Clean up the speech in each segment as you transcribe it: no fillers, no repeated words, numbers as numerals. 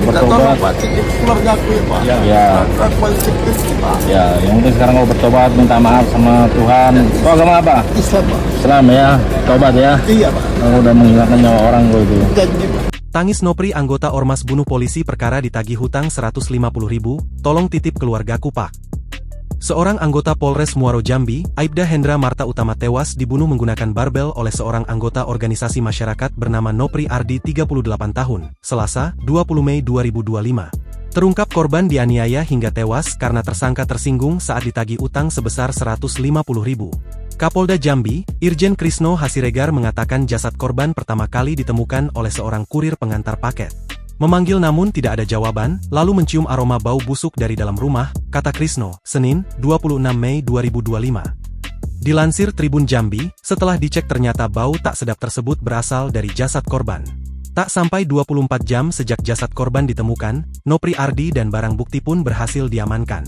bertobat. Pak, keluarga aku ya Pak. Ya. Aku Pak. Ya, yang penting sekarang kau bertobat, minta maaf sama Tuhan. Kau agama apa? Islam Pak. Islam ya, tobat ya. Iya Pak. Kau udah menghilangkan nyawa orang kau itu. Janji Pak. Tangis Nopri anggota Ormas bunuh polisi perkara ditagih hutang 150.000, tolong titip keluargaku Pak. Seorang anggota Polres Muaro Jambi, Aibda Hendra Marta Utama tewas dibunuh menggunakan barbel oleh seorang anggota organisasi masyarakat bernama Nopri Ardi 38 tahun, Selasa, 20 Mei 2025. Terungkap korban dianiaya hingga tewas karena tersangka tersinggung saat ditagih utang sebesar 150.000. Kapolda Jambi, Irjen Krisno Hasiregar mengatakan jasad korban pertama kali ditemukan oleh seorang kurir pengantar paket. Memanggil namun tidak ada jawaban, lalu mencium aroma bau busuk dari dalam rumah, kata Krisno, Senin, 26 Mei 2025. Dilansir Tribun Jambi, setelah dicek ternyata bau tak sedap tersebut berasal dari jasad korban. Tak sampai 24 jam sejak jasad korban ditemukan, Nopri Ardi dan barang bukti pun berhasil diamankan.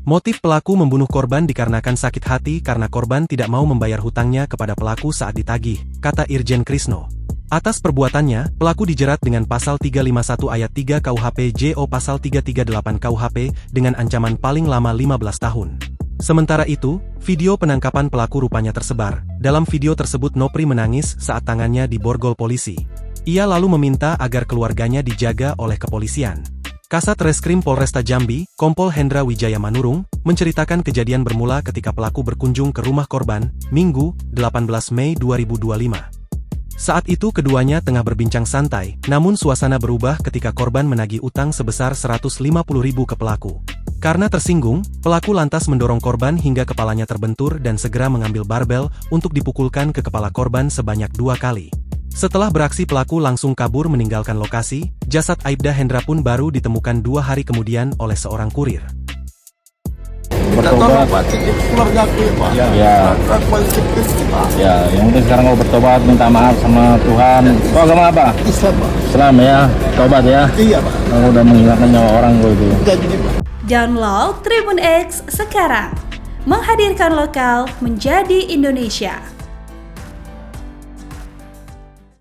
Motif pelaku membunuh korban dikarenakan sakit hati karena korban tidak mau membayar hutangnya kepada pelaku saat ditagih, kata Irjen Krisno. Atas perbuatannya, pelaku dijerat dengan pasal 351 ayat 3 KUHP JO pasal 338 KUHP dengan ancaman paling lama 15 tahun. Sementara itu, video penangkapan pelaku rupanya tersebar. Dalam video tersebut Nopri menangis saat tangannya diborgol polisi. Ia lalu meminta agar keluarganya dijaga oleh kepolisian. Kasat Reskrim Polresta Jambi, Kompol Hendra Wijaya Manurung, menceritakan kejadian bermula ketika pelaku berkunjung ke rumah korban, Minggu, 18 Mei 2025. Saat itu keduanya tengah berbincang santai, namun suasana berubah ketika korban menagih utang sebesar 150.000 ke pelaku. Karena tersinggung, pelaku lantas mendorong korban hingga kepalanya terbentur dan segera mengambil barbel untuk dipukulkan ke kepala korban sebanyak 2 kali. Setelah beraksi pelaku langsung kabur meninggalkan lokasi, jasad Aibda Hendra pun baru ditemukan 2 hari kemudian oleh seorang kurir. Bertobat. Pak, keluarga aku ya Pak. Ya. Aku Pak. Ya, yang penting sekarang kau bertobat, minta maaf sama Tuhan. Kau agama apa? Islam Pak. Islam ya, tobat ya. Iya Pak. Kau udah menghilangkan nyawa orang kau itu. Janji Pak. Download Tribun X sekarang. Menghadirkan lokal menjadi Indonesia.